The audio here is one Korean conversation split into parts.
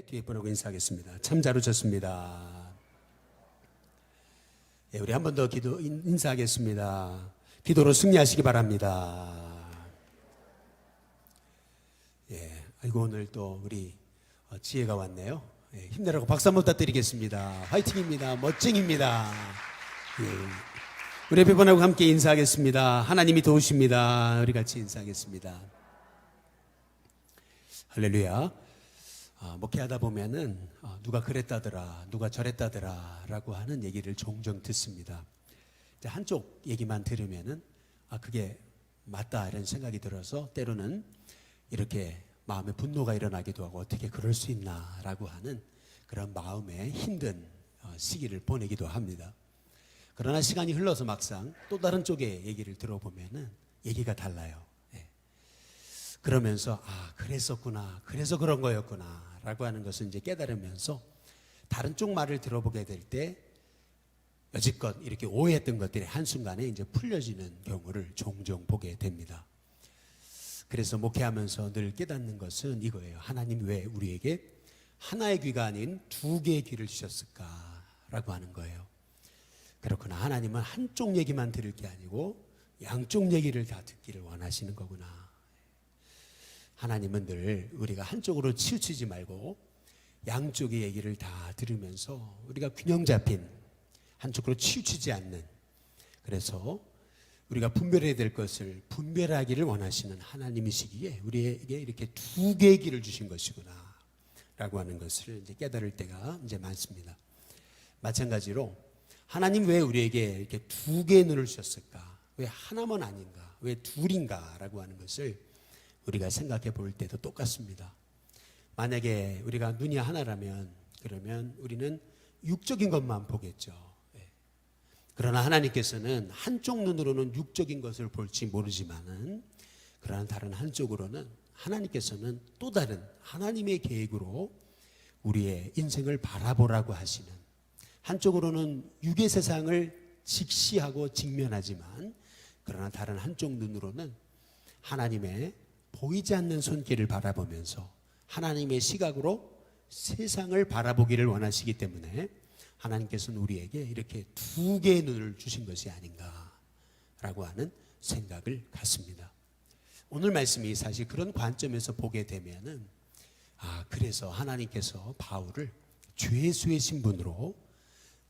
뒤에 분하고 인사하겠습니다. 참 잘 오셨습니다. 예, 우리 한 번 더 인사하겠습니다. 기도로 승리하시기 바랍니다. 예, 아이고 오늘 또 우리 지혜가 왔네요. 예, 힘내라고 박수 한번 부탁드리겠습니다. 화이팅입니다. 멋쟁입니다. 예, 우리 옆에 분하고 함께 인사하겠습니다. 하나님이 도우십니다. 우리 같이 인사하겠습니다. 할렐루야. 목회하다 보면은 누가 그랬다더라, 누가 저랬다더라 라고 하는 얘기를 종종 듣습니다. 이제 한쪽 얘기만 들으면은 그게 맞다 이런 생각이 들어서 때로는 이렇게 마음에 분노가 일어나기도 하고 어떻게 그럴 수 있나 라고 하는 그런 마음에 힘든 시기를 보내기도 합니다. 그러나 시간이 흘러서 막상 또 다른 쪽의 얘기를 들어보면은 얘기가 달라요. 그러면서 그랬었구나, 그래서 그런 거였구나 라고 하는 것을 이제 깨달으면서 다른 쪽 말을 들어보게 될 때 여지껏 이렇게 오해했던 것들이 한순간에 이제 풀려지는 경우를 종종 보게 됩니다. 그래서 목회하면서 늘 깨닫는 것은 이거예요. 하나님 왜 우리에게 하나의 귀가 아닌 두 개의 귀를 주셨을까라고 하는 거예요. 그렇구나, 하나님은 한쪽 얘기만 들을 게 아니고 양쪽 얘기를 다 듣기를 원하시는 거구나. 하나님은 늘 우리가 한쪽으로 치우치지 말고 양쪽의 얘기를 다 들으면서 우리가 균형 잡힌 한쪽으로 치우치지 않는, 그래서 우리가 분별해야 될 것을 분별하기를 원하시는 하나님이시기에 우리에게 이렇게 두 개의 길을 주신 것이구나 라고 하는 것을 이제 깨달을 때가 이제 많습니다. 마찬가지로 하나님 왜 우리에게 이렇게 두 개의 눈을 주셨을까? 왜 하나만 아닌가? 왜 둘인가? 라고 하는 것을 우리가 생각해 볼 때도 똑같습니다. 만약에 우리가 눈이 하나라면 그러면 우리는 육적인 것만 보겠죠. 그러나 하나님께서는 한쪽 눈으로는 육적인 것을 볼지 모르지만은 그러나 다른 한쪽으로는 하나님께서는 또 다른 하나님의 계획으로 우리의 인생을 바라보라고 하시는, 한쪽으로는 육의 세상을 직시하고 직면하지만 그러나 다른 한쪽 눈으로는 하나님의 보이지 않는 손길을 바라보면서 하나님의 시각으로 세상을 바라보기를 원하시기 때문에 하나님께서는 우리에게 이렇게 두 개의 눈을 주신 것이 아닌가라고 하는 생각을 갖습니다. 오늘 말씀이 사실 그런 관점에서 보게 되면은 그래서 하나님께서 바울을 죄수의 신분으로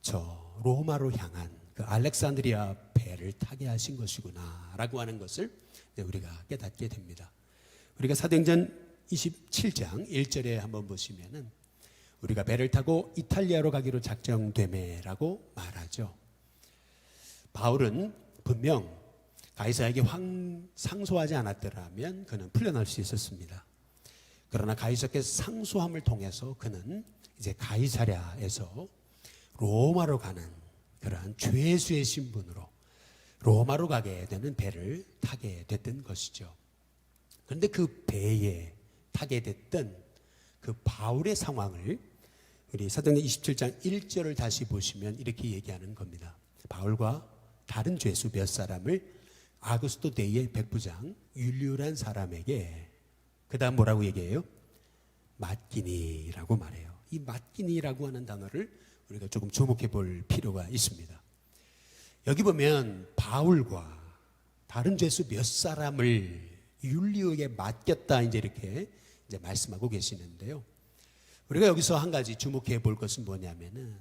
저 로마로 향한 그 알렉산드리아 배를 타게 하신 것이구나라고 하는 것을 우리가 깨닫게 됩니다. 우리가 사도행전 27장 1절에 한번 보시면은 우리가 배를 타고 이탈리아로 가기로 작정되매라고 말하죠. 바울은 분명 가이사에게 상소하지 않았더라면 그는 풀려날 수 있었습니다. 그러나 가이사께서 상소함을 통해서 그는 이제 가이사랴에서 로마로 가는 그러한 죄수의 신분으로 로마로 가게 되는 배를 타게 됐던 것이죠. 그런데 그 배에 타게 됐던 그 바울의 상황을 우리 사도행전 27장 1절을 다시 보시면 이렇게 얘기하는 겁니다. 바울과 다른 죄수 몇 사람을 아구스토 데이의 백부장 율리오란 사람에게 그 다음 뭐라고 얘기해요? 맡기니라고 말해요. 이 맡기니라고 하는 단어를 우리가 조금 주목해 볼 필요가 있습니다. 여기 보면 바울과 다른 죄수 몇 사람을 율리오에게 맡겼다 이렇게 말씀하고 계시는데요. 우리가 여기서 한 가지 주목해 볼 것은 뭐냐면은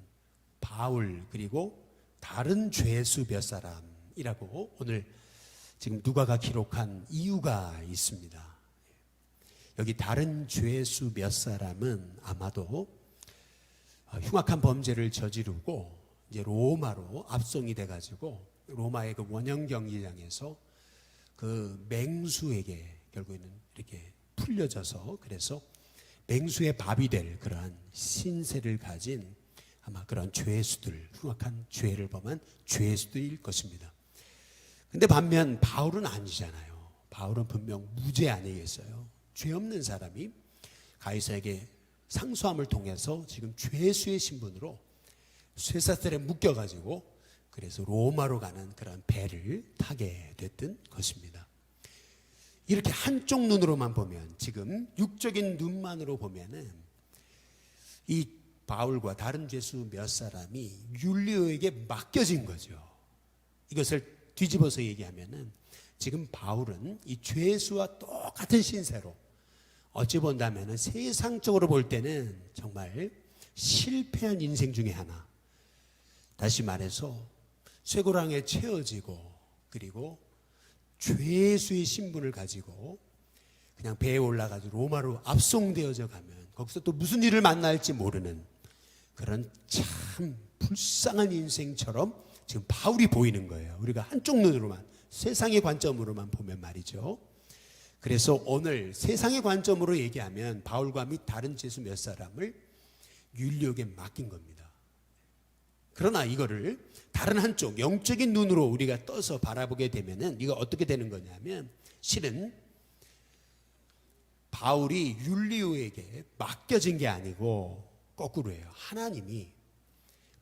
바울 그리고 다른 죄수 몇 사람이라고 오늘 지금 누가가 기록한 이유가 있습니다. 여기 다른 죄수 몇 사람은 아마도 흉악한 범죄를 저지르고 이제 로마로 압송이 돼가지고 로마의 그 원형 경기장에서 그 맹수에게 결국에는 이렇게 풀려져서 그래서 맹수의 밥이 될 그러한 신세를 가진 아마 그런 죄수들, 흉악한 죄를 범한 죄수들일 것입니다. 근데 반면 바울은 아니잖아요. 바울은 분명 무죄 아니겠어요? 죄 없는 사람이 가이사에게 상소함을 통해서 지금 죄수의 신분으로 쇠사슬에 묶여가지고 그래서 로마로 가는 그런 배를 타게 됐던 것입니다. 이렇게 한쪽 눈으로만 보면, 지금 육적인 눈만으로 보면은 이 바울과 다른 죄수 몇 사람이 율리오에게 맡겨진 거죠. 이것을 뒤집어서 얘기하면은 지금 바울은 이 죄수와 똑같은 신세로 어찌 본다면은 세상적으로 볼 때는 정말 실패한 인생 중에 하나. 다시 말해서 쇠고랑에 채워지고 그리고 죄수의 신분을 가지고 그냥 배에 올라가지고 로마로 압송되어져 가면 거기서 또 무슨 일을 만날지 모르는 그런 참 불쌍한 인생처럼 지금 바울이 보이는 거예요. 우리가 한쪽 눈으로만 세상의 관점으로만 보면 말이죠. 그래서 오늘 세상의 관점으로 얘기하면 바울과 및 다른 죄수 몇 사람을 율리오에게 맡긴 겁니다. 그러나 이거를 다른 한쪽 영적인 눈으로 우리가 떠서 바라보게 되면은 이거 어떻게 되는 거냐면 실은 바울이 율리오에게 맡겨진 게 아니고 거꾸로예요. 하나님이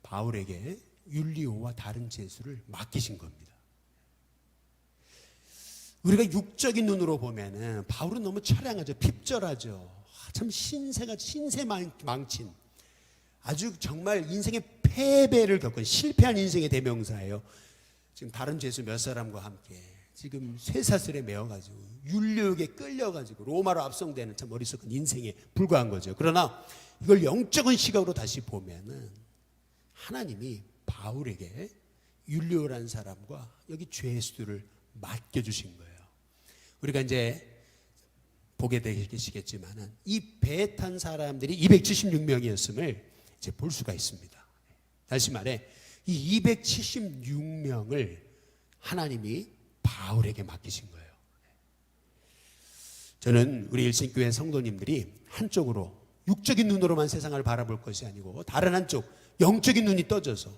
바울에게 율리오와 다른 죄수를 맡기신 겁니다. 우리가 육적인 눈으로 보면은 바울은 너무 처량하죠. 핍절하죠. 참 신세망친 아주 정말 인생의 패배를 겪은 실패한 인생의 대명사예요. 지금 다른 죄수 몇 사람과 함께 지금 쇠사슬에 매어가지고 율리오에게 끌려가지고 로마로 압송되는 참 어리석은 인생에 불과한 거죠. 그러나 이걸 영적인 시각으로 다시 보면은 하나님이 바울에게 율리오라는 사람과 여기 죄수들을 맡겨주신 거예요. 우리가 이제 보게 되시겠지만은 이 배에 탄 사람들이 276명이었음을 이제 볼 수가 있습니다. 다시 말해 이 276명을 하나님이 바울에게 맡기신 거예요. 저는 우리 일신교회 성도님들이 한쪽으로 육적인 눈으로만 세상을 바라볼 것이 아니고 다른 한쪽 영적인 눈이 떠져서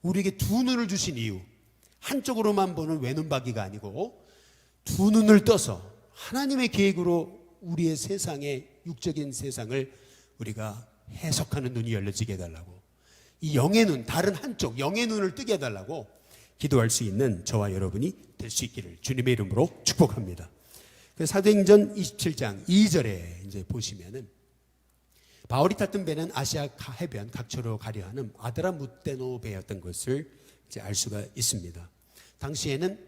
우리에게 두 눈을 주신 이유, 한쪽으로만 보는 외눈박이가 아니고 두 눈을 떠서 하나님의 계획으로 우리의 세상의 육적인 세상을 우리가 해석하는 눈이 열려지게 해달라고, 이 영의 눈, 다른 한쪽 영의 눈을 뜨게 해달라고 기도할 수 있는 저와 여러분이 될 수 있기를 주님의 이름으로 축복합니다. 사도행전 27장 2절에 이제 보시면은 바울이 탔던 배는 아시아 해변 각처로 가려 하는 아드라무테노 배였던 것을 이제 알 수가 있습니다. 당시에는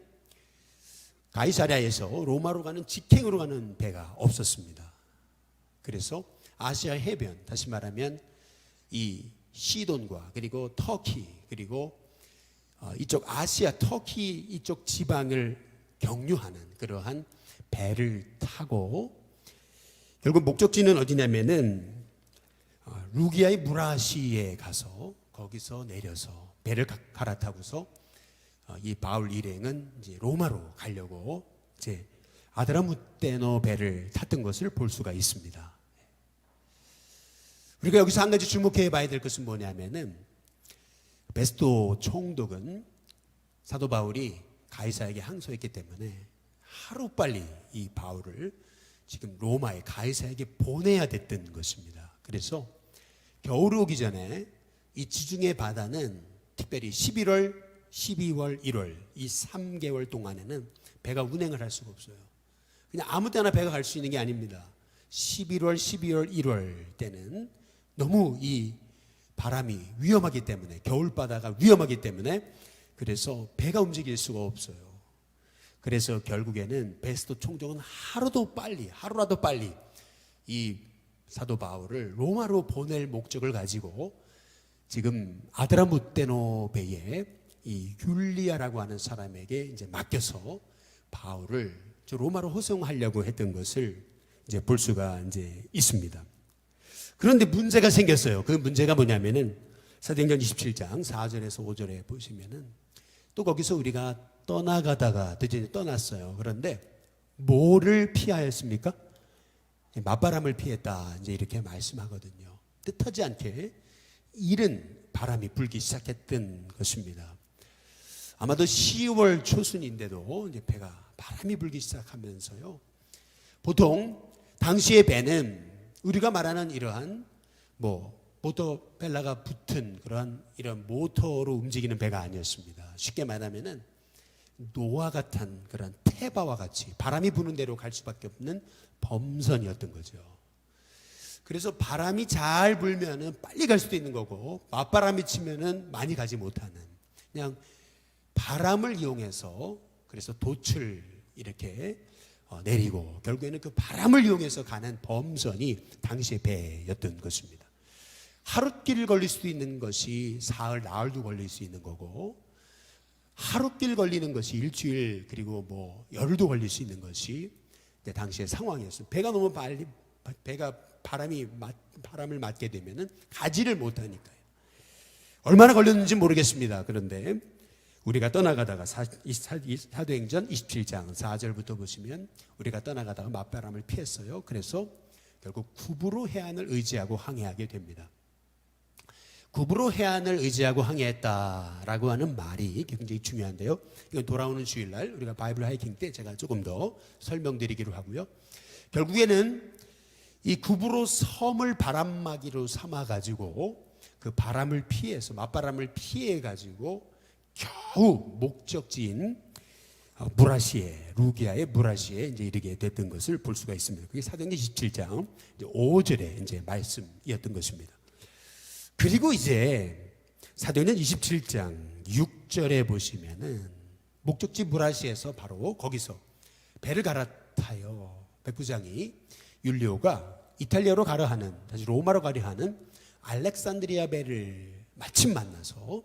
가이사랴에서 로마로 가는 직행으로 가는 배가 없었습니다. 그래서 아시아 해변, 다시 말하면 이 시돈과 그리고 터키 그리고 이쪽 아시아 터키 이쪽 지방을 경유하는 그러한 배를 타고 결국 목적지는 어디냐면은 루기아의 무라시에 가서 거기서 내려서 배를 갈아타고서 이 바울 일행은 이제 로마로 가려고 이제 아드라무테노 배를 탔던 것을 볼 수가 있습니다. 우리가 여기서 한 가지 주목해 봐야 될 것은 뭐냐면은 베스토 총독은 사도 바울이 가이사에게 항소했기 때문에 하루빨리 이 바울을 지금 로마의 가이사에게 보내야 됐던 것입니다. 그래서 겨울이 오기 전에 이 지중해 바다는 특별히 11월, 12월, 1월 이 3개월 동안에는 배가 운행을 할 수가 없어요. 그냥 아무 때나 배가 갈 수 있는 게 아닙니다. 11월, 12월, 1월 때는 너무 이 바람이 위험하기 때문에, 겨울바다가 위험하기 때문에 그래서 배가 움직일 수가 없어요. 그래서 결국에는 베스토 총독은 하루라도 빨리 이 사도 바울을 로마로 보낼 목적을 가지고 지금 아드라무테노 배에 이 율리아라고 하는 사람에게 이제 맡겨서 바울을 로마로 호송하려고 했던 것을 이제 볼 수가 이제 있습니다. 그런데 문제가 생겼어요. 그 문제가 뭐냐면은 사도행전 27장 4절에서 5절에 보시면은 또 거기서 우리가 떠나가다가 드디어 떠났어요. 그런데 뭐를 피하였습니까? 맞바람을 피했다. 이제 이렇게 말씀하거든요. 뜻하지 않게 이른 바람이 불기 시작했던 것입니다. 아마도 10월 초순인데도 이제 배가 바람이 불기 시작하면서요. 보통 당시의 배는 우리가 말하는 이러한 모터벨라가 붙은 그러한 이런 모터로 움직이는 배가 아니었습니다. 쉽게 말하면은 노아 같은 그런 태바와 같이 바람이 부는 대로 갈 수밖에 없는 범선이었던 거죠. 그래서 바람이 잘 불면은 빨리 갈 수도 있는 거고, 맞바람이 치면은 많이 가지 못하는, 그냥 바람을 이용해서 그래서 돛을 이렇게 내리고 결국에는 그 바람을 이용해서 가는 범선이 당시의 배였던 것입니다. 하룻길 걸릴 수도 있는 것이 사흘, 나흘도 걸릴 수 있는 거고, 하룻길 걸리는 것이 일주일, 그리고 뭐 열흘도 걸릴 수 있는 것이 당시의 상황이었어요. 배가 너무 빨리, 배가 바람을 맞게 되면은 가지를 못하니까요. 얼마나 걸렸는지 모르겠습니다. 그런데 우리가 떠나가다가 사도행전 27장 4절부터 보시면 우리가 떠나가다가 맞바람을 피했어요. 그래서 결국 구브로 해안을 의지하고 항해하게 됩니다. 구브로 해안을 의지하고 항해했다라고 하는 말이 굉장히 중요한데요. 이건 돌아오는 주일날 우리가 바이블 하이킹 때 제가 조금 더 설명드리기로 하고요. 결국에는 이 구브로 섬을 바람막이로 삼아가지고 그 바람을 피해서, 맞바람을 피해가지고 겨우 목적지인 무라시에, 루기아의 무라시에 이제 이르게 됐던 것을 볼 수가 있습니다. 그게 사도행전 27장 5절의 이제 말씀이었던 것입니다. 그리고 이제 사도행전 27장 6절에 보시면은 목적지 무라시에서 바로 거기서 배를 갈아타요. 백부장이 율리오가 이탈리아로 가려 하는, 다시 로마로 가려 하는 알렉산드리아 배를 마침 만나서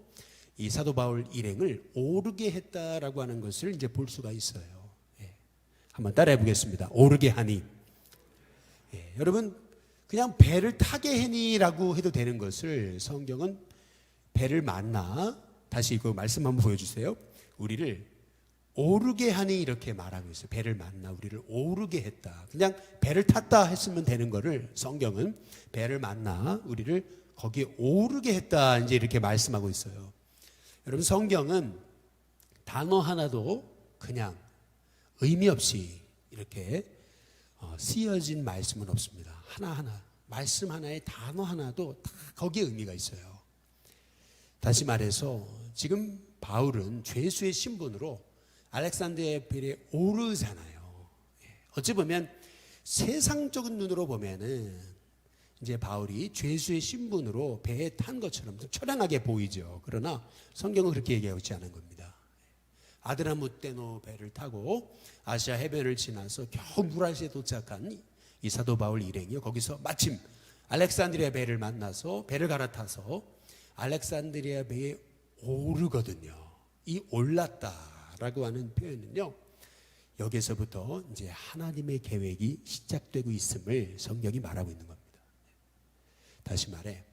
이 사도 바울 일행을 오르게 했다라고 하는 것을 이제 볼 수가 있어요. 한번 따라해 보겠습니다. 오르게 하니. 여러분, 그냥 배를 타게 하니라고 해도 되는 것을 성경은 배를 만나, 다시 그 말씀 한번 보여주세요. 우리를 오르게 하니 이렇게 말하고 있어요. 배를 만나 우리를 오르게 했다. 그냥 배를 탔다 했으면 되는 거를 성경은 배를 만나 우리를 거기에 오르게 했다 이제 이렇게 말씀하고 있어요. 여러분, 성경은 단어 하나도 그냥 의미 없이 이렇게 쓰여진 말씀은 없습니다. 하나하나, 말씀 하나에 단어 하나도 다 거기에 의미가 있어요. 다시 말해서 지금 바울은 죄수의 신분으로 알렉산드리아 배에 오르잖아요. 어찌 보면 세상적인 눈으로 보면은 이제 바울이 죄수의 신분으로 배에 탄 것처럼 처량하게 보이죠. 그러나 성경은 그렇게 얘기하고 있지 않은 겁니다. 아드라무떼노 배를 타고 아시아 해변을 지나서 겨우 무라시에 도착한 이 사도 바울 일행이요. 거기서 마침 알렉산드리아 배를 만나서 배를 갈아타서 알렉산드리아 배에 오르거든요. 이 올랐다라고 하는 표현은요, 여기서부터 이제 하나님의 계획이 시작되고 있음을 성경이 말하고 있는 겁니다. 다시 말해,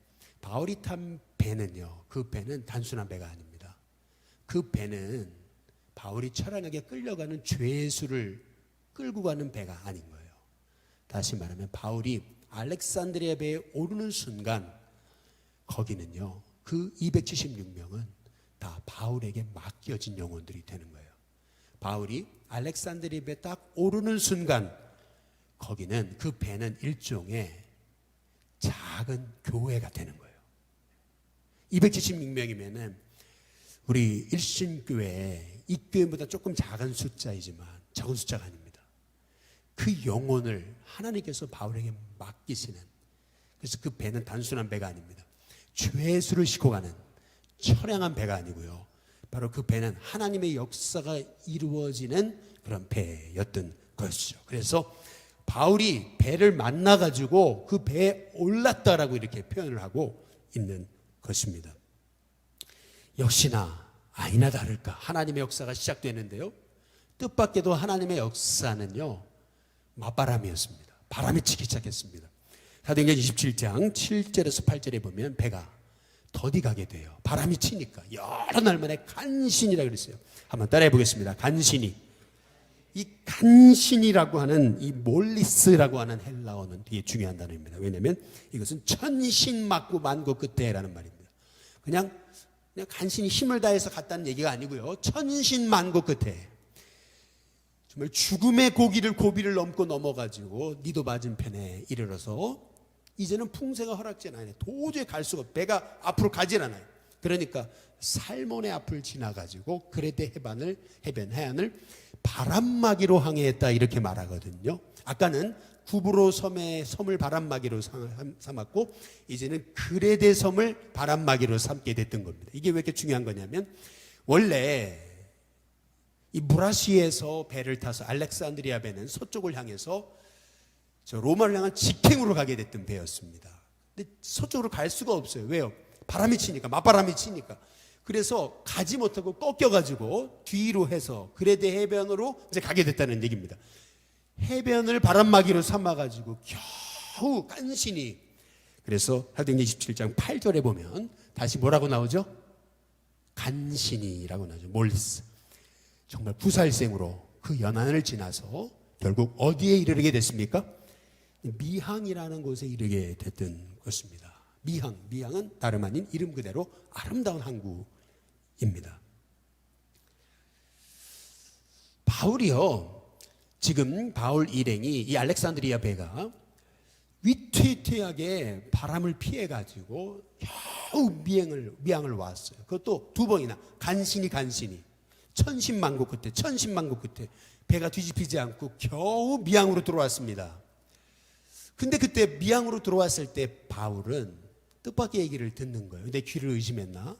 바울이 탄 배는요, 그 배는 단순한 배가 아닙니다. 그 배는 바울이 처량하게 끌려가는 죄수를 끌고 가는 배가 아닌 거예요. 다시 말하면 바울이 알렉산드리아 배에 오르는 순간 거기는요, 그 276명은 다 바울에게 맡겨진 영혼들이 되는 거예요. 바울이 알렉산드리아 배에 딱 오르는 순간 거기는, 그 배는 일종의 작은 교회가 되는 거예요. 276명이면은 우리 일신교회, 이 교회보다 조금 작은 숫자이지만 적은 숫자가 아닙니다. 그 영혼을 하나님께서 바울에게 맡기시는, 그래서 그 배는 단순한 배가 아닙니다. 죄수를 싣고 가는 처량한 배가 아니고요, 바로 그 배는 하나님의 역사가 이루어지는 그런 배였던 것이죠. 그래서 바울이 배를 만나가지고 그 배에 올랐다라고 이렇게 표현을 하고 있는 것입니다. 역시나 아니나 다를까 하나님의 역사가 시작되는데요, 뜻밖에도 하나님의 역사는요, 맞바람이었습니다. 바람이 치기 시작했습니다. 사도행전 27장 7절에서 8절에 보면 배가 더디 가게 돼요. 바람이 치니까 여러 날 만에 간신이라고 그랬어요. 한번 따라해 보겠습니다. 간신히. 이 간신이라고 하는, 이 몰리스라고 하는 헬라어는 되게 중요한 단어입니다. 왜냐하면 이것은 천신 맞고 만고 끝에라는 말입니다. 그냥 간신히 힘을 다해서 갔다는 얘기가 아니고요, 천신 만고 끝에 정말 죽음의 고비를 넘고 넘어가지고 니도 맞은편에 이르러서 이제는 풍세가 허락지 않아요. 도저히 갈 수가 없어요. 배가 앞으로 가질 않아요. 그러니까 살몬의 앞을 지나가지고 그레데 해안을 바람막이로 항해했다 이렇게 말하거든요. 아까는 구브로 섬의 섬을 바람막이로 삼았고 이제는 그레데 섬을 바람막이로 삼게 됐던 겁니다. 이게 왜 이렇게 중요한 거냐면 원래 이 무라시에서 배를 타서 알렉산드리아 배는 서쪽을 향해서 저 로마를 향한 직행으로 가게 됐던 배였습니다. 근데 서쪽으로 갈 수가 없어요. 왜요? 바람이 치니까, 맞바람이 치니까. 그래서 가지 못하고 꺾여가지고 뒤로 해서 그레데 해변으로 이제 가게 됐다는 얘기입니다. 해변을 바람막이로 삼아가지고 겨우 간신히, 그래서 사도행전 27장 8절에 보면 다시 뭐라고 나오죠? 간신히라고 나오죠. 몰리스. 정말 부살생으로 그 연안을 지나서 결국 어디에 이르게 됐습니까? 미항이라는 곳에 이르게 됐던 것입니다. 미항은 다름 아닌 이름 그대로 아름다운 항구입니다. 바울이요, 지금 바울 일행이 이 알렉산드리아 배가 위태위태하게 바람을 피해가지고 겨우 미항을 왔어요. 그것도 두 번이나 간신히 천신만고 끝에 배가 뒤집히지 않고 겨우 미항으로 들어왔습니다. 근데 그때 미항으로 들어왔을 때 바울은 뜻밖의 얘기를 듣는 거예요. 내 귀를 의심했나?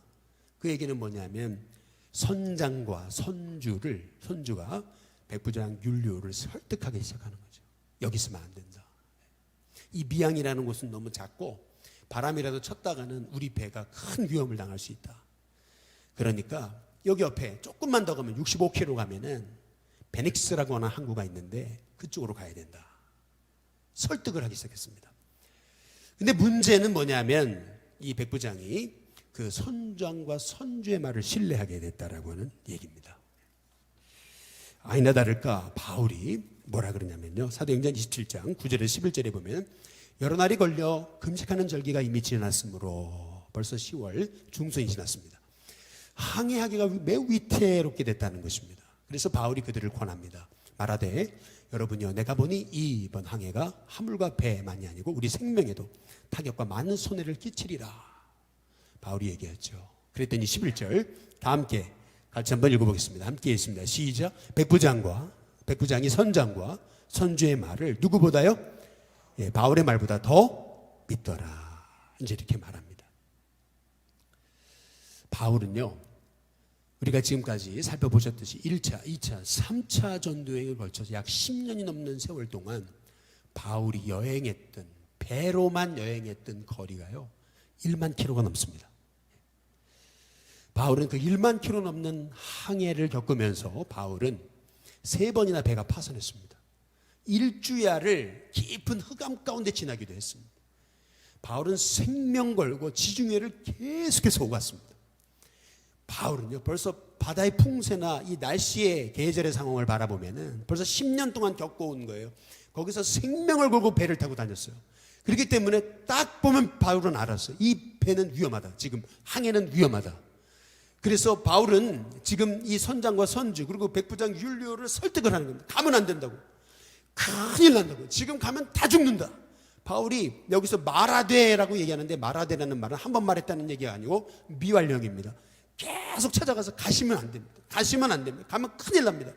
그 얘기는 뭐냐면 선장과 선주가 백부장 율리오를 설득하기 시작하는 거죠. 여기 있으면 안 된다. 이 미항이라는 곳은 너무 작고 바람이라도 쳤다가는 우리 배가 큰 위험을 당할 수 있다. 그러니까 여기 옆에 조금만 더 가면 65km 가면은 베닉스라고 하는 항구가 있는데 그쪽으로 가야 된다. 설득을 하기 시작했습니다. 근데 문제는 뭐냐면 이 백부장이 그 선장과 선주의 말을 신뢰하게 됐다라고 하는 얘기입니다. 아니나 다를까 바울이 뭐라 그러냐면요, 사도행전 27장 9절에 11절에 보면 여러 날이 걸려 금식하는 절기가 이미 지났으므로 벌써 10월 중순이 지났습니다. 항해하기가 매우 위태롭게 됐다는 것입니다. 그래서 바울이 그들을 권합니다. 말하되 여러분이요, 내가 보니 이번 항해가 화물과 배만이 아니고 우리 생명에도 타격과 많은 손해를 끼치리라 바울이 얘기했죠. 그랬더니 11절 다 함께 같이 한번 읽어보겠습니다. 함께 읽습니다. 시작. 백부장이 선장과 선주의 말을 누구보다요? 바울의 말보다 더 믿더라. 이제 이렇게 말합니다. 바울은요, 우리가 지금까지 살펴보셨듯이 1차, 2차, 3차 전도여행을 걸쳐서 약 10년이 넘는 세월 동안 바울이 배로만 여행했던 거리가요 1만 킬로가 넘습니다. 바울은 그 1만 킬로 넘는 항해를 겪으면서 바울은 3번이나 배가 파손했습니다. 일주야를 깊은 흑암 가운데 지나기도 했습니다. 바울은 생명 걸고 지중해를 계속해서 오갔습니다. 바울은요, 벌써 바다의 풍세나 이 날씨의 계절의 상황을 바라보면은 벌써 10년 동안 겪어온 거예요. 거기서 생명을 걸고 배를 타고 다녔어요. 그렇기 때문에 딱 보면 바울은 알았어요. 이 배는 위험하다. 지금 항해는 위험하다. 그래서 바울은 지금 이 선장과 선주 그리고 백부장 율리오를 설득을 하는 겁니다. 가면 안 된다고. 큰일 난다고. 지금 가면 다 죽는다. 바울이 여기서 말하되라고 얘기하는데 말하되라는 말은 한 번 말했다는 얘기가 아니고 미완령입니다. 계속 찾아가서 가시면 안 됩니다. 가면 큰일 납니다.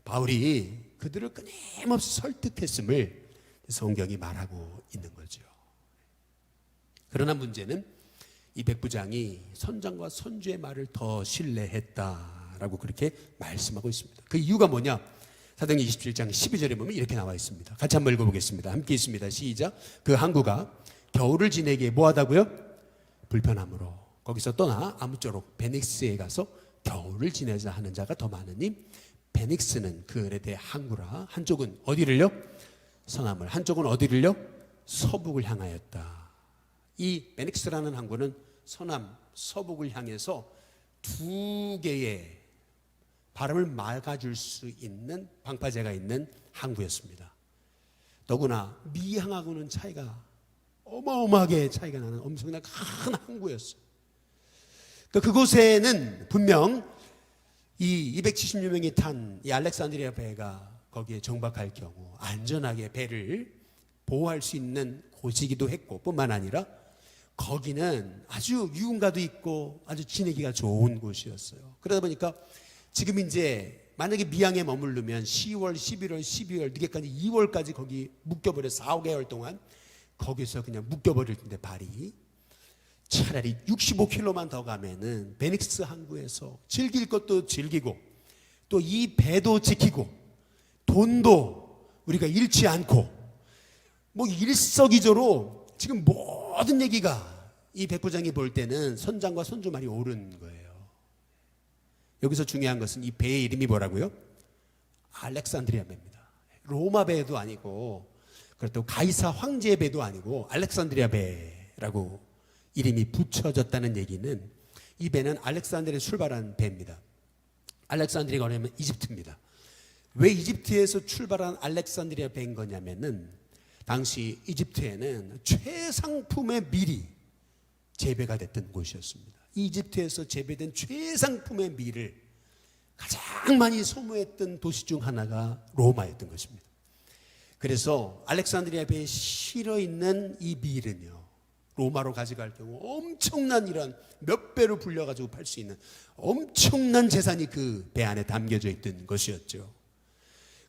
바울이 그들을 끊임없이 설득했음을 성경이 말하고 있는 거죠. 그러나 문제는 이 백부장이 선장과 선주의 말을 더 신뢰했다라고 그렇게 말씀하고 있습니다. 그 이유가 뭐냐? 사도행전 27장 12절에 보면 이렇게 나와 있습니다. 같이 한번 읽어보겠습니다. 함께 있습니다. 시작. 그 항구가 겨울을 지내기에 뭐하다고요? 불편함으로 거기서 떠나 아무쪼록 베닉스에 가서 겨울을 지내자 하는 자가 더 많으니 베닉스는 그레데 항구라. 한쪽은 어디를요? 서남을. 한쪽은 어디를요? 서북을 향하였다. 이 베닉스라는 항구는 서남, 서북을 향해서 두 개의 바람을 막아줄 수 있는 방파제가 있는 항구였습니다. 더구나 미항하고는 차이가 어마어마하게 차이가 나는 엄청난 큰 항구였어요. 그러니까 그곳에는 분명 이 270여 명이 탄 이 알렉산드리아 배가 거기에 정박할 경우 안전하게 배를 보호할 수 있는 곳이기도 했고 뿐만 아니라 거기는 아주 유흥가도 있고 아주 지내기가 좋은 곳이었어요. 그러다 보니까 지금 이제 만약에 미양에 머무르면 10월, 11월, 12월, 늦게까지 2월까지 거기 묶여버려 4, 5개월 동안 거기서 그냥 묶여버릴 텐데 발이 차라리 65km만 더 가면은 베닉스 항구에서 즐길 것도 즐기고 또 이 배도 지키고 돈도 우리가 잃지 않고 뭐 일석이조로 지금 모든 얘기가 이 백부장이 볼 때는 선장과 선주말이 옳은 거예요. 여기서 중요한 것은 이 배의 이름이 뭐라고요? 알렉산드리아 배입니다. 로마 배도 아니고 그렇다고 가이사 황제의 배도 아니고 알렉산드리아 배라고 이름이 붙여졌다는 얘기는 이 배는 알렉산드리아에서 출발한 배입니다. 알렉산드리아가 어디냐면 이집트입니다. 왜 이집트에서 출발한 알렉산드리아 배인 거냐면은 당시 이집트에는 최상품의 밀이 재배가 됐던 곳이었습니다. 이집트에서 재배된 최상품의 밀을 가장 많이 소모했던 도시 중 하나가 로마였던 것입니다. 그래서 알렉산드리아 배에 실어 있는 이 밀은요, 로마로 가져갈 경우 엄청난 이런 몇 배로 불려가지고 팔 수 있는 엄청난 재산이 그 배 안에 담겨져 있던 것이었죠.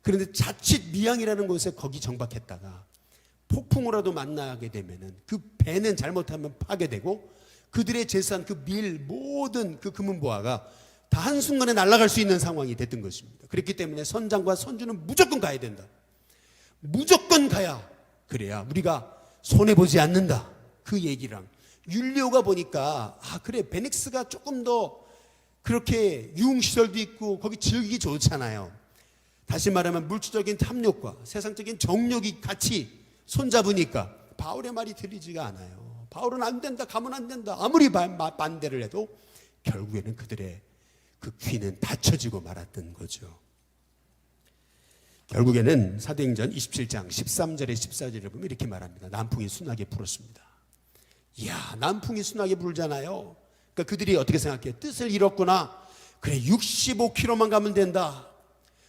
그런데 자칫 미양이라는 곳에 거기 정박했다가 폭풍우라도 만나게 되면은 그 배는 잘못하면 파괴되고 그들의 재산, 그 밀, 모든 그 금은보화가 다 한순간에 날아갈 수 있는 상황이 됐던 것입니다. 그렇기 때문에 선장과 선주는 무조건 가야 된다. 무조건 가야 그래야 우리가 손해보지 않는다. 그 얘기랑 율리오가 보니까 그래 베닉스가 조금 더 그렇게 유흥시설도 있고 거기 즐기기 좋잖아요. 다시 말하면 물질적인 탐욕과 세상적인 정욕이 같이 손잡으니까 바울의 말이 들리지가 않아요. 바울은 안 된다, 가면 안 된다. 아무리 반대를 해도 결국에는 그들의 그 귀는 닫혀지고 말았던 거죠. 결국에는 사도행전 27장 13절에 14절을 보면 이렇게 말합니다. 남풍이 순하게 불었습니다. 이야, 남풍이 순하게 불잖아요. 그러니까 그들이 어떻게 생각해요? 뜻을 잃었구나. 그래, 65km만 가면 된다.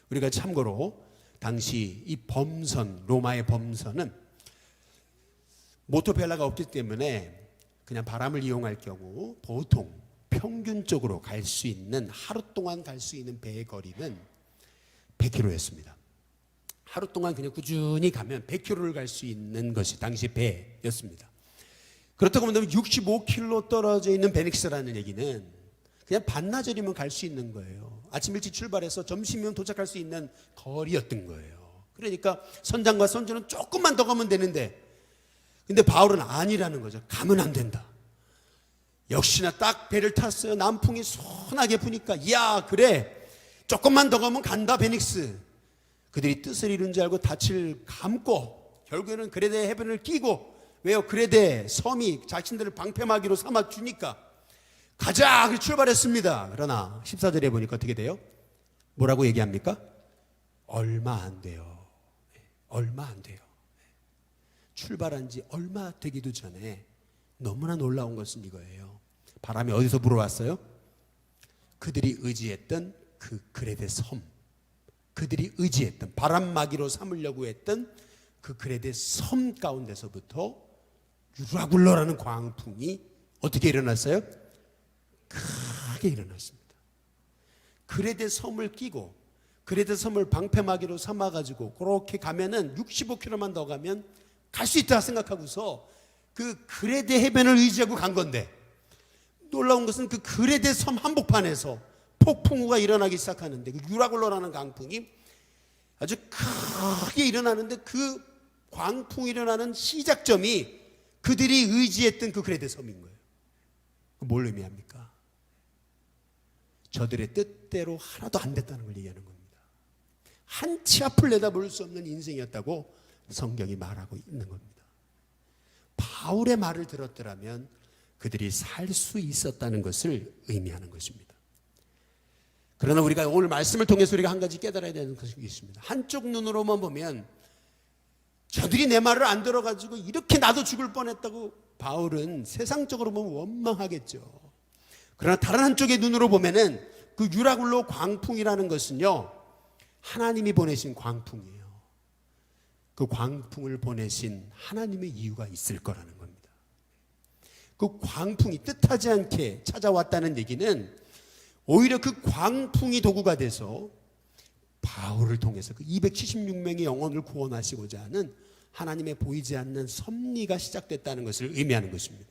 우리가 참고로 당시 이 범선, 로마의 범선은 모터펠러가 없기 때문에 그냥 바람을 이용할 경우 보통 평균적으로 갈 수 있는, 하루 동안 갈 수 있는 배의 거리는 100km였습니다. 하루 동안 그냥 꾸준히 가면 100km를 갈 수 있는 것이 당시 배였습니다. 그렇다고 한다면 65km 떨어져 있는 베닉스라는 얘기는 그냥 반나절이면 갈 수 있는 거예요. 아침 일찍 출발해서 점심이면 도착할 수 있는 거리였던 거예요. 그러니까 선장과 선주는 조금만 더 가면 되는데, 근데 바울은 아니라는 거죠. 가면 안 된다. 역시나 딱 배를 탔어요. 남풍이 순하게 부니까 이야, 그래, 조금만 더 가면 간다 베닉스. 그들이 뜻을 이룬 줄 알고 닻을 감고 결국에는 그레데 해변을 끼고, 왜요? 그레데 섬이 자신들을 방패막이로 삼아주니까 가자! 그래서 출발했습니다. 그러나 14절에 보니까 어떻게 돼요? 뭐라고 얘기합니까? 얼마 안 돼요. 얼마 안 돼요. 출발한 지 얼마 되기도 전에 너무나 놀라운 것은 이거예요. 바람이 어디서 불어왔어요? 그들이 의지했던 그 그레데 섬, 그들이 의지했던 바람막이로 삼으려고 했던 그 그레데 섬 가운데서부터 유라굴로라는 광풍이 어떻게 일어났어요? 크게 일어났습니다. 그레데 섬을 끼고 그레데 섬을 방패막이로 삼아가지고 그렇게 가면은 65km만 더 가면 갈 수 있다 생각하고서 그 그레데 해변을 의지하고 간 건데, 놀라운 것은 그 그레데 섬 한복판에서 폭풍우가 일어나기 시작하는데, 그 유라굴로라는 강풍이 아주 크게 일어나는데, 그 광풍이 일어나는 시작점이 그들이 의지했던 그 그레데 섬인 거예요. 뭘 의미합니까? 저들의 뜻대로 하나도 안 됐다는 걸 얘기하는 겁니다. 한치 앞을 내다볼 수 없는 인생이었다고 성경이 말하고 있는 겁니다. 바울의 말을 들었더라면 그들이 살 수 있었다는 것을 의미하는 것입니다. 그러나 우리가 오늘 말씀을 통해서 우리가 한 가지 깨달아야 되는 것이 있습니다. 한쪽 눈으로만 보면 저들이 내 말을 안 들어가지고 이렇게 나도 죽을 뻔했다고 바울은 세상적으로 보면 원망하겠죠. 그러나 다른 한쪽의 눈으로 보면은 그 유라굴로 광풍이라는 것은요, 하나님이 보내신 광풍이에요. 그 광풍을 보내신 하나님의 이유가 있을 거라는 겁니다. 그 광풍이 뜻하지 않게 찾아왔다는 얘기는 오히려 그 광풍이 도구가 돼서 바울을 통해서 그 276명의 영혼을 구원하시고자 하는 하나님의 보이지 않는 섭리가 시작됐다는 것을 의미하는 것입니다.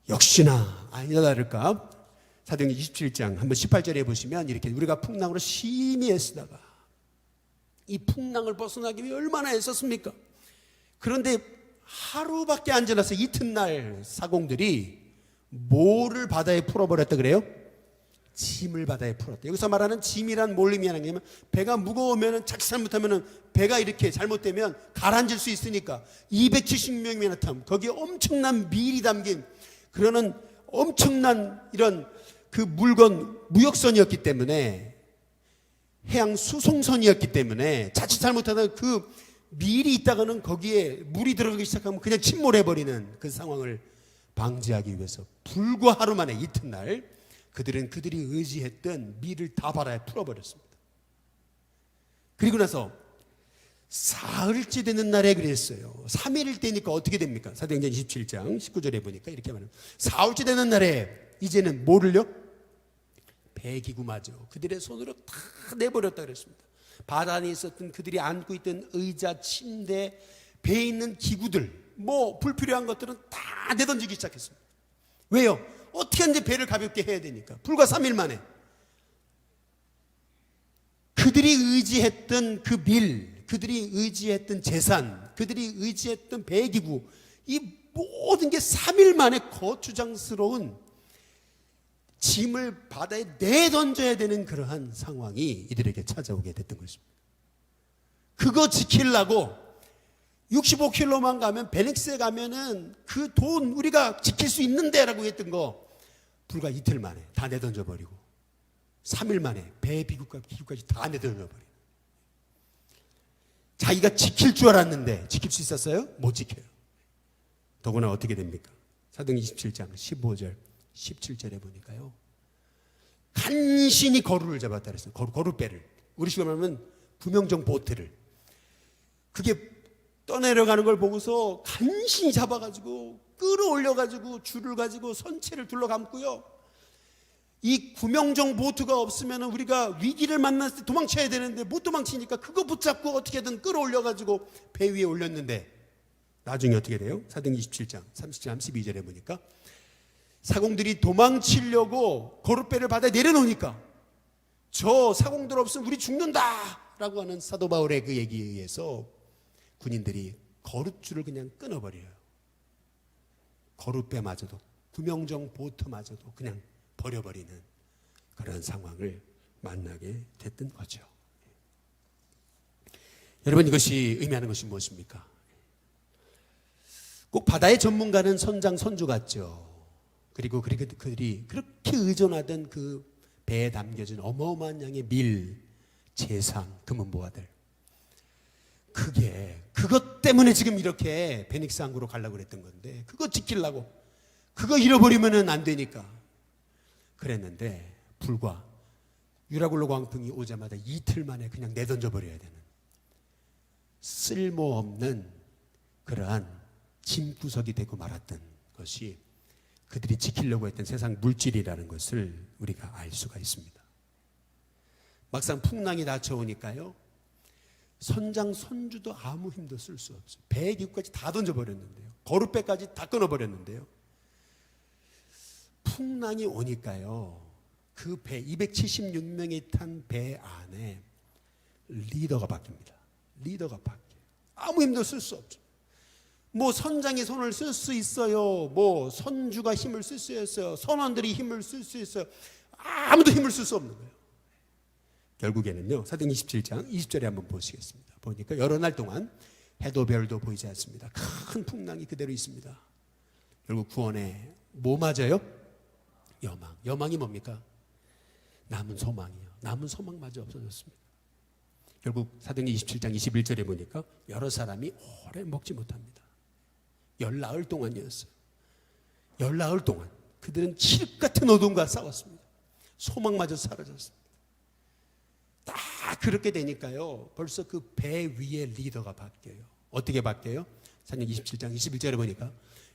역시나 아니나 다를까 사도행전 27장 한번 18절에 보시면 이렇게 우리가 풍랑으로 심히 애쓰다가 이 풍랑을 벗어나기 위해 얼마나 애썼습니까? 그런데 하루밖에 안 지나서 이튿날 사공들이 뭐를 바다에 풀어버렸다 그래요? 짐을 바다에 풀었다. 여기서 말하는 짐이란 뭘 의미하는 거냐면 배가 무거우면 자칫 잘못하면 배가 이렇게 잘못되면 가라앉을 수 있으니까 270명이나 탐 거기에 엄청난 밀이 담긴 그러는 엄청난 이런 그 물건 무역선이었기 때문에 해양 수송선이었기 때문에 자칫 잘못하다 그 밀이 있다가는 거기에 물이 들어가기 시작하면 그냥 침몰해버리는 그 상황을 방지하기 위해서 불과 하루 만에 이튿날 그들이 의지했던 밀을 다 바다에 풀어버렸습니다. 그리고 나서 사흘째 되는 날에 그랬어요. 3일일 때니까 어떻게 됩니까? 사도행전 27장 19절에 보니까 이렇게 말합니다. 사흘째 되는 날에 이제는 뭐를요? 배기구마저 그들의 손으로 다 내버렸다 그랬습니다. 바다 안에 있었던 그들이 안고 있던 의자, 침대, 배에 있는 기구들 뭐 불필요한 것들은 다 내던지기 시작했습니다. 왜요? 어떻게 하는지 배를 가볍게 해야 되니까. 불과 3일 만에 그들이 의지했던 그 밀, 그들이 의지했던 재산, 그들이 의지했던 배기구 이 모든 게 3일 만에 거추장스러운 짐을 바다에 내던져야 되는 그러한 상황이 이들에게 찾아오게 됐던 것입니다. 그거 지키려고 65km만 가면 베닉스에 가면은 그 돈 우리가 지킬 수 있는데 라고 했던 거 불과 이틀 만에 다 내던져 버리고 3일 만에 배 비구까지 다 내던져 버리고 자기가 지킬 줄 알았는데 지킬 수 있었어요? 못 지켜요. 더구나 어떻게 됩니까? 사도행전 27장 15절 17절에 보니까요 간신히 거루를 잡았다 그랬어요. 거루배를 우리식으로 말하면 구명정 보트를 그게 떠내려가는 걸 보고서 간신히 잡아가지고 끌어올려가지고 줄을 가지고 선체를 둘러감고요 이 구명정 보트가 없으면 우리가 위기를 만났을 때 도망쳐야 되는데 못 도망치니까 그거 붙잡고 어떻게든 끌어올려가지고 배 위에 올렸는데 나중에 어떻게 돼요? 사도행전 27장 30절 32절에 보니까 사공들이 도망치려고 거룻배를 바다에 내려놓으니까 저 사공들 없으면 우리 죽는다 라고 하는 사도 바울의 그 얘기에 의해서 군인들이 거룻줄을 그냥 끊어버려요. 거룻배마저도 구명정 보트마저도 그냥 버려버리는 그런 상황을 만나게 됐던 거죠. 여러분 이것이 의미하는 것이 무엇입니까? 꼭 바다의 전문가는 선장 선주 같죠. 그리고 그들이 그렇게 의존하던 그 배에 담겨진 어마어마한 양의 밀, 재산, 금은보화들 그것 때문에 지금 이렇게 베닉스 항구로 가려고 그랬던 건데 그거 지키려고 그거 잃어버리면 안 되니까 그랬는데 불과 유라굴로 광풍이 오자마자 이틀 만에 그냥 내던져 버려야 되는 쓸모없는 그러한 짐구석이 되고 말았던 것이 그들이 지키려고 했던 세상 물질이라는 것을 우리가 알 수가 있습니다. 막상 풍랑이 닥쳐오니까요 선장 선주도 아무 힘도 쓸 수 없어요. 배 기구까지 다 던져버렸는데요 거룻배까지 다 끊어버렸는데요 풍랑이 오니까요 그 배 276명이 탄 배 안에 리더가 바뀝니다. 리더가 바뀌어요. 아무 힘도 쓸 수 없죠. 뭐 선장이 손을 쓸 수 있어요. 뭐 선주가 힘을 쓸 수 있어요. 선원들이 힘을 쓸 수 있어요. 아무도 힘을 쓸 수 없는 거예요. 결국에는요 사도행전 27장 20절에 한번 보시겠습니다. 보니까 여러 날 동안 해도 별도 보이지 않습니다. 큰 풍랑이 그대로 있습니다. 결국 구원에 뭐 맞아요? 여망이 뭡니까? 남은 소망이요. 남은 소망마저 없어졌습니다. 결국 사도행전 27장 21절에 보니까 여러 사람이 오래 먹지 못합니다. 열나흘 동안이었어요. 열나흘 동안 그들은 칠흑 같은 어둠과 싸웠습니다. 소망마저 사라졌습니다. 딱 그렇게 되니까요 벌써 그 배 위에 리더가 바뀌어요. 어떻게 바뀌어요? 사도행전 27장 21절에 보니까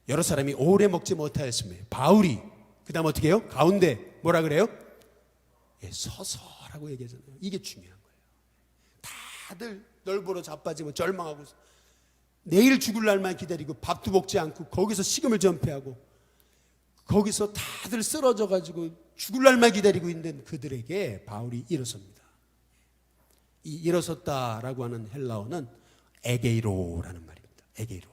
여러 사람이 오래 먹지 못하였으며 바울이 그 다음 어떻게 해요? 가운데 뭐라 그래요? 서서라 라고 얘기하잖아요. 이게 중요한 거예요. 다들 널 보러 자빠지면 절망하고 내일 죽을 날만 기다리고 밥도 먹지 않고 거기서 식음을 전폐하고 거기서 다들 쓰러져 가지고 죽을 날만 기다리고 있는 그들에게 바울이 일어섭니다. 이 일어섰다라고 하는 헬라어는 에게이로라는 말입니다. 에게이로.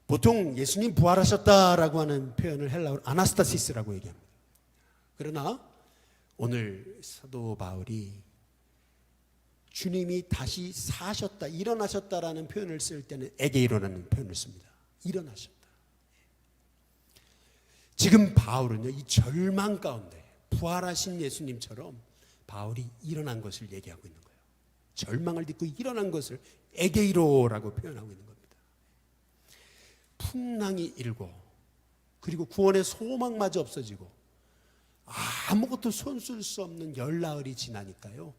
보통 예수님 부활하셨다라고 하는 표현을 헬라어로 아나스타시스라고 얘기합니다. 그러나 오늘 사도 바울이 주님이 다시 사셨다, 일어나셨다라는 표현을 쓸 때는 에게이로라는 표현을 씁니다. 일어나셨다. 지금 바울은요, 이 절망 가운데 부활하신 예수님처럼 바울이 일어난 것을 얘기하고 있는 거예요. 절망을 딛고 일어난 것을 에게이로라고 표현하고 있는 겁니다. 풍랑이 일고 그리고 구원의 소망마저 없어지고 아무것도 손쓸 수 없는 열나흘이 지나니까요,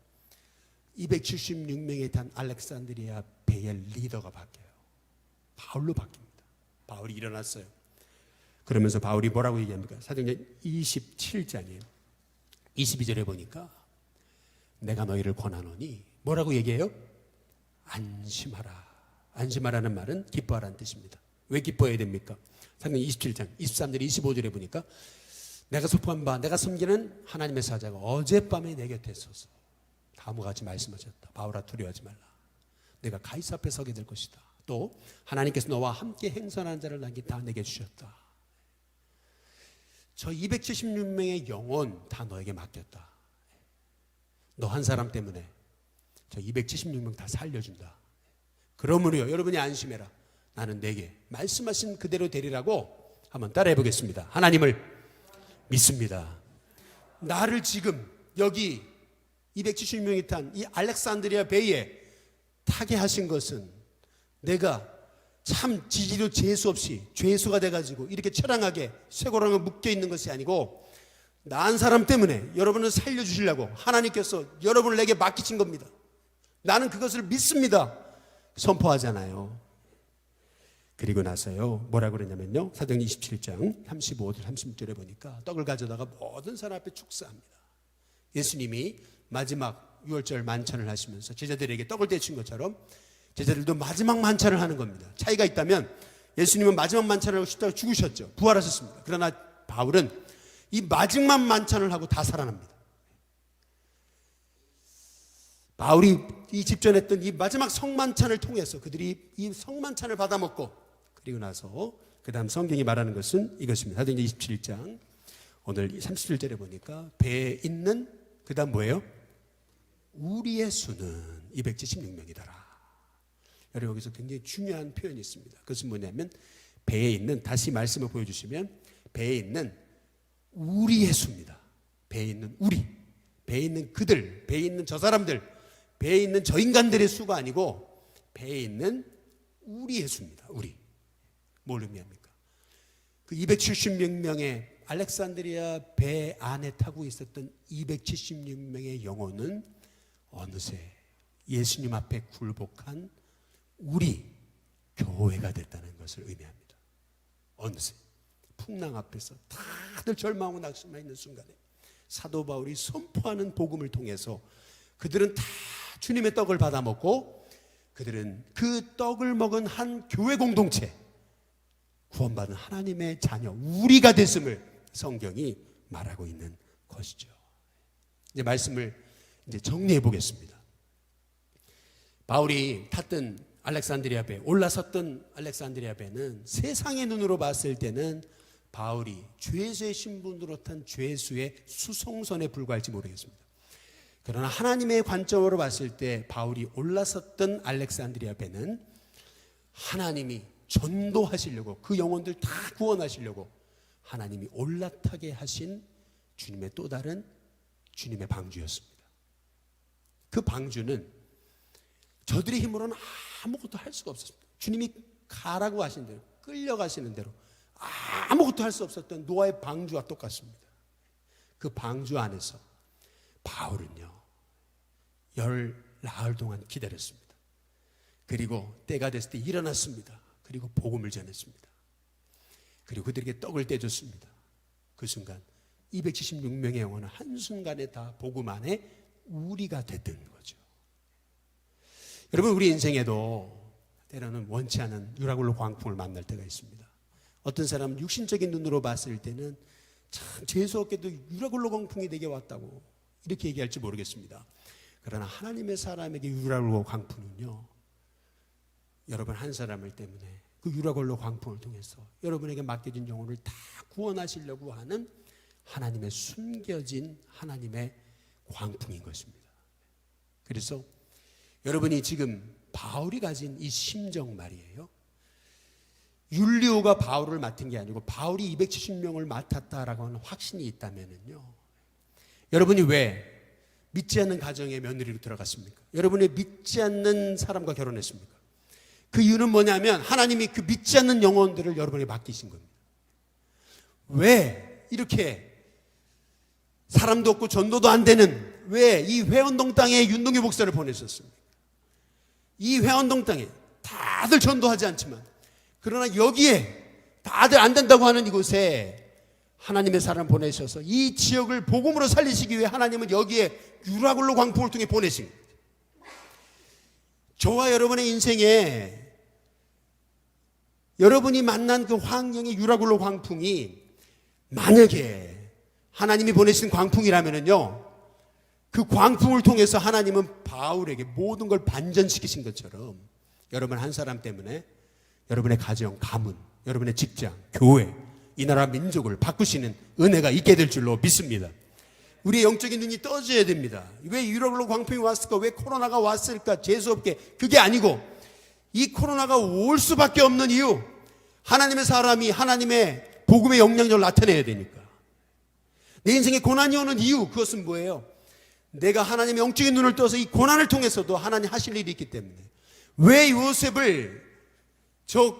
276명의 단 알렉산드리아 배의 리더가 바뀌어요. 바울로 바뀝니다. 바울이 일어났어요. 그러면서 바울이 뭐라고 얘기합니까? 사도행전 27장에 22절에 보니까 내가 너희를 권하노니 뭐라고 얘기해요? 안심하라. 안심하라는 말은 기뻐하라는 뜻입니다. 왜 기뻐해야 됩니까? 사도행전 27장 23절 25절에 보니까 내가 선포한 바 내가 섬기는 하나님의 사자가 어젯밤에 내 곁에 서서 다음과 같이 말씀하셨다. 바울아 두려워하지 말라. 내가 가이사 앞에 서게 될 것이다. 또 하나님께서 너와 함께 행선하는 자를 나에게 다 내게 주셨다. 저 276명의 영혼 다 너에게 맡겼다. 너 한 사람 때문에 저 276명 다 살려준다. 그러므로요, 여러분이 안심해라. 나는 내게 말씀하신 그대로 되리라고 한번 따라해 보겠습니다. 하나님을 믿습니다. 나를 지금 여기 270명이 탄 이 알렉산드리아 베이에 타게 하신 것은 내가 참 지지도 재수 없이 죄수가 돼가지고 이렇게 처량하게 쇠고랑에 묶여있는 것이 아니고 나은 사람 때문에 여러분을 살려주시려고 하나님께서 여러분을 내게 맡기신 겁니다. 나는 그것을 믿습니다. 선포하잖아요. 그리고 나서요, 뭐라고 그러냐면요, 사도행전 27장 35절 30절에 보니까 떡을 가져다가 모든 사람 앞에 축사합니다. 예수님이 마지막 유월절 만찬을 하시면서 제자들에게 떡을 떼친 것처럼 제자들도 마지막 만찬을 하는 겁니다. 차이가 있다면 예수님은 마지막 만찬을 하고 싶다고 죽으셨죠. 부활하셨습니다. 그러나 바울은 이 마지막 만찬을 하고 다 살아납니다. 바울이 이 집전했던 이 마지막 성만찬을 통해서 그들이 이 성만찬을 받아먹고 그리고 나서 그 다음 성경이 말하는 것은 이것입니다. 사도행전 27장 오늘 37절에 보니까 배에 있는 그 다음 뭐예요? 우리의 수는 276명이더라. 여러분 여기서 굉장히 중요한 표현이 있습니다. 그것은 뭐냐면 배에 있는, 다시 말씀을 보여주시면 배에 있는 우리의 수입니다. 배에 있는 우리, 배에 있는 그들, 배에 있는 저 사람들, 배에 있는 저 인간들의 수가 아니고 배에 있는 우리의 수입니다. 우리. 뭘 의미합니까? 그 276명의 알렉산드리아 배 안에 타고 있었던 276명의 영혼은 어느새 예수님 앞에 굴복한 우리 교회가 됐다는 것을 의미합니다. 어느새 풍랑 앞에서 다들 절망하고 낙심해 있는 순간에 사도 바울이 선포하는 복음을 통해서 그들은 다 주님의 떡을 받아 먹고 그들은 그 떡을 먹은 한 교회 공동체, 구원받은 하나님의 자녀, 우리가 됐음을 성경이 말하고 있는 것이죠. 이제 말씀을 이제 정리해 보겠습니다. 바울이 탔던 알렉산드리아 배, 올라섰던 알렉산드리아 배는 세상의 눈으로 봤을 때는 바울이 죄수의 신분으로 탄 죄수의 수송선에 불과할지 모르겠습니다. 그러나 하나님의 관점으로 봤을 때 바울이 올라섰던 알렉산드리아 배는 하나님이 전도하시려고, 그 영혼들 다 구원하시려고 하나님이 올라타게 하신 주님의 또 다른 주님의 방주였습니다. 그 방주는 저들의 힘으로는 아무것도 할 수가 없었습니다. 주님이 가라고 하신 대로, 끌려가시는 대로 아무것도 할 수 없었던 노아의 방주와 똑같습니다. 그 방주 안에서 바울은요, 나흘 동안 기다렸습니다. 그리고 때가 됐을 때 일어났습니다. 그리고 복음을 전했습니다. 그리고 그들에게 떡을 떼줬습니다. 그 순간 276명의 영혼은 한순간에 다 복음 안에 우리가 됐던 거죠. 여러분, 우리 인생에도 때로는 원치 않은 유라굴로 광풍을 만날 때가 있습니다. 어떤 사람은 육신적인 눈으로 봤을 때는 참 재수없게도 유라굴로 광풍이 내게 왔다고 이렇게 얘기할지 모르겠습니다. 그러나 하나님의 사람에게 유라굴로 광풍은요, 여러분 한 사람을 때문에 그 유라굴로 광풍을 통해서 여러분에게 맡겨진 영혼을 다 구원하시려고 하는 하나님의 숨겨진 하나님의 광풍인 것입니다. 그래서 여러분이 지금 바울이 가진 이 심정 말이에요. 율리오가 바울을 맡은 게 아니고 바울이 270명을 맡았다라고 하는 확신이 있다면요, 여러분이 왜 믿지 않는 가정의 며느리로 들어갔습니까? 여러분이 믿지 않는 사람과 결혼했습니까? 그 이유는 뭐냐면 하나님이 그 믿지 않는 영혼들을 여러분에게 맡기신 겁니다. 왜 이렇게 사람도 없고 전도도 안 되는 왜 이 회원동 땅에 윤동규 목사를 보내셨습니까? 이 회원동 땅에 다들 전도하지 않지만 그러나 여기에 다들 안 된다고 하는 이곳에 하나님의 사람 보내셔서 이 지역을 복음으로 살리시기 위해 하나님은 여기에 유라굴로 광풍을 통해 보내신 겁니다. 저와 여러분의 인생에 여러분이 만난 그 환경의 유라굴로 광풍이 만약에 하나님이 보내신 광풍이라면요, 그 광풍을 통해서 하나님은 바울에게 모든 걸 반전시키신 것처럼 여러분 한 사람 때문에 여러분의 가정, 가문, 여러분의 직장, 교회, 이 나라 민족을 바꾸시는 은혜가 있게 될 줄로 믿습니다. 우리의 영적인 눈이 떠져야 됩니다. 왜 유라굴로 광풍이 왔을까? 왜 코로나가 왔을까? 재수없게. 그게 아니고 이 코로나가 올 수밖에 없는 이유, 하나님의 사람이 하나님의 복음의 영향력을 나타내야 되니까. 내 인생에 고난이 오는 이유, 그것은 뭐예요? 내가 하나님의 영적인 눈을 떠서 이 고난을 통해서도 하나님 하실 일이 있기 때문에. 왜 요셉을 저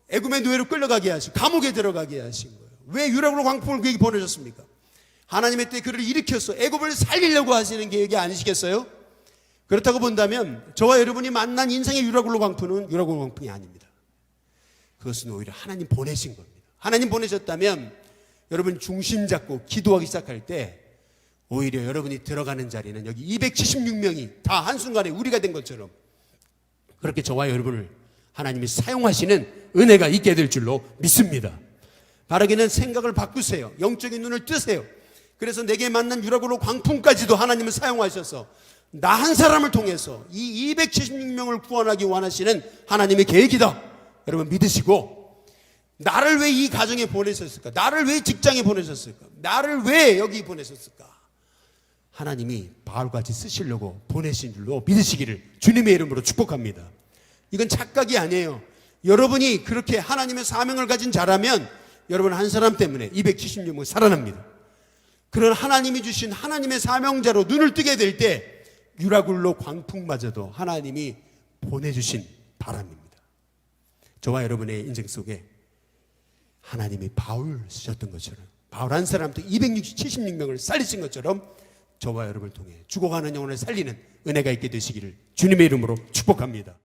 애굽의 노예로 끌려가게 하시고 감옥에 들어가게 하신 거예요? 왜 유라굴로 광풍을 그에게 보내셨습니까? 하나님의 때 그를 일으켜서 애굽을 살리려고 하시는 계획이 아니시겠어요? 그렇다고 본다면 저와 여러분이 만난 인생의 유라굴로 광풍은 유라굴로 광풍이 아닙니다. 그것은 오히려 하나님 보내신 겁니다. 하나님 보내셨다면 여러분 중심 잡고 기도하기 시작할 때 오히려 여러분이 들어가는 자리는 여기 276명이 다 한순간에 우리가 된 것처럼 그렇게 저와 여러분을 하나님이 사용하시는 은혜가 있게 될 줄로 믿습니다. 바라기는 생각을 바꾸세요. 영적인 눈을 뜨세요. 그래서 내게 만난 유라굴로 광풍까지도 하나님을 사용하셔서 나 한 사람을 통해서 이 276명을 구원하기 원하시는 하나님의 계획이다. 여러분 믿으시고, 나를 왜 이 가정에 보내셨을까? 나를 왜 직장에 보내셨을까? 나를 왜 여기 보내셨을까? 하나님이 바울같이 쓰시려고 보내신 줄로 믿으시기를 주님의 이름으로 축복합니다. 이건 착각이 아니에요. 여러분이 그렇게 하나님의 사명을 가진 자라면 여러분 한 사람 때문에 276명이 살아납니다. 그런 하나님이 주신 하나님의 사명자로 눈을 뜨게 될 때 유라굴로 광풍마저도 하나님이 보내주신 바람입니다. 저와 여러분의 인생 속에 하나님이 바울 쓰셨던 것처럼, 바울 한 사람도 276명을 살리신 것처럼 저와 여러분을 통해 죽어가는 영혼을 살리는 은혜가 있게 되시기를 주님의 이름으로 축복합니다.